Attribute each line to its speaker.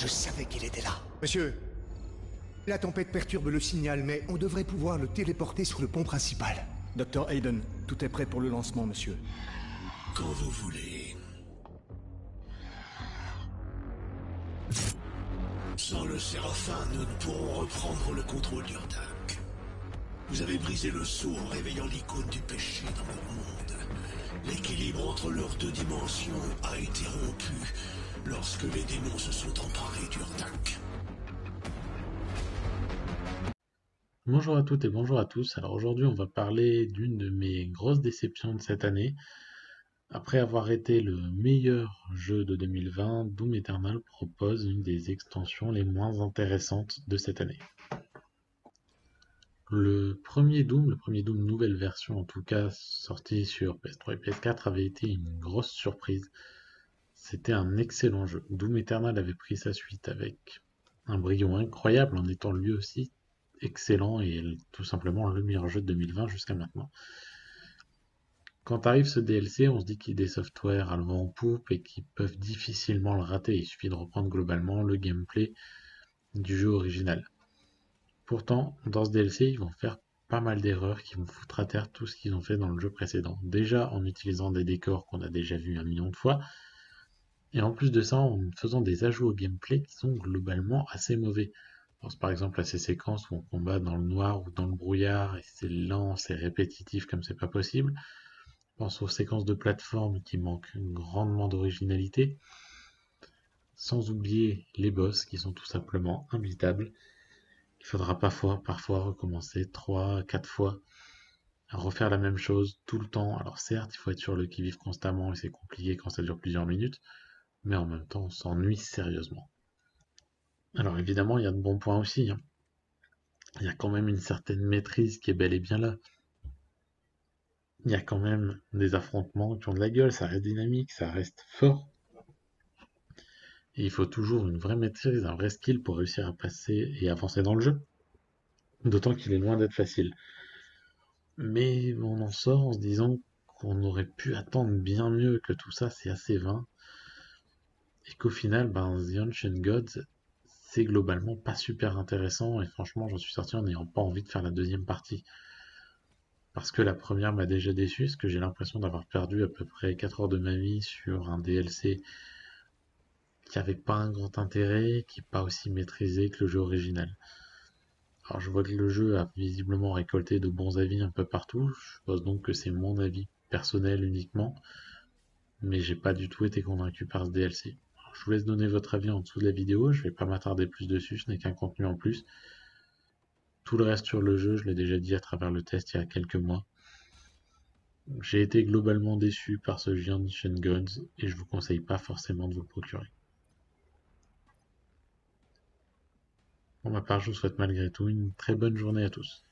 Speaker 1: Je savais qu'il était là.
Speaker 2: Monsieur, la tempête perturbe le signal, mais on devrait pouvoir le téléporter sur le pont principal.
Speaker 3: Dr. Hayden, tout est prêt pour le lancement, monsieur.
Speaker 1: Quand vous voulez. Sans le Séraphin, nous ne pourrons reprendre le contrôle d'Urdak. Vous avez brisé le sceau en réveillant l'icône du péché dans le monde. L'équilibre entre leurs deux dimensions a été rompu lorsque les démons se sont emparés d'Urdak.
Speaker 4: Bonjour à toutes et bonjour à tous. Alors aujourd'hui, on va parler d'une de mes grosses déceptions de cette année. Après avoir été le meilleur jeu de 2020, Doom Eternal propose une des extensions les moins intéressantes de cette année. Le premier Doom nouvelle version en tout cas, sorti sur PS3 et PS4, avait été une grosse surprise. C'était un excellent jeu. Doom Eternal avait pris sa suite avec un brio incroyable en étant lui aussi excellent et tout simplement le meilleur jeu de 2020 jusqu'à maintenant. Quand arrive ce DLC, on se dit qu'il y a des softwares à le vent en poupe et qui peuvent difficilement le rater. Il suffit de reprendre globalement le gameplay du jeu original. Pourtant, dans ce DLC, ils vont faire pas mal d'erreurs qui vont foutre à terre tout ce qu'ils ont fait dans le jeu précédent. Déjà en utilisant des décors qu'on a déjà vus 1 million de fois, et en plus de ça, en faisant des ajouts au gameplay qui sont globalement assez mauvais. Je pense par exemple à ces séquences où on combat dans le noir ou dans le brouillard, et c'est lent, c'est répétitif comme c'est pas possible. Je pense aux séquences de plateforme qui manquent grandement d'originalité. Sans oublier les boss qui sont tout simplement imbitables. Il faudra parfois recommencer 3-4 fois à refaire la même chose tout le temps. Alors certes, il faut être sur le qui-vive constamment et c'est compliqué quand ça dure plusieurs minutes, mais en même temps, on s'ennuie sérieusement. Alors évidemment, il y a de bons points aussi. Il y a quand même une certaine maîtrise qui est bel et bien là. Il y a quand même des affrontements qui ont de la gueule, ça reste dynamique, ça reste fort. Et il faut toujours une vraie maîtrise, un vrai skill pour réussir à passer et avancer dans le jeu. D'autant qu'il est loin d'être facile. Mais on en sort en se disant qu'on aurait pu attendre bien mieux, que tout ça c'est assez vain. Et qu'au final, The Ancient Gods, c'est globalement pas super intéressant. Et franchement, j'en suis sorti en n'ayant pas envie de faire la deuxième partie. Parce que la première m'a déjà déçu, parce que j'ai l'impression d'avoir perdu à peu près 4 heures de ma vie sur un DLC qui avait pas un grand intérêt, qui n'est pas aussi maîtrisé que le jeu original. Alors je vois que le jeu a visiblement récolté de bons avis un peu partout, je suppose donc que c'est mon avis personnel uniquement, mais j'ai pas du tout été convaincu par ce DLC. Alors, je vous laisse donner votre avis en dessous de la vidéo, je vais pas m'attarder plus dessus, ce n'est qu'un contenu en plus. Tout le reste sur le jeu, je l'ai déjà dit à travers le test il y a quelques mois. J'ai été globalement déçu par ce Ancient Gods et je vous conseille pas forcément de vous le procurer. Pour ma part, je vous souhaite malgré tout une très bonne journée à tous.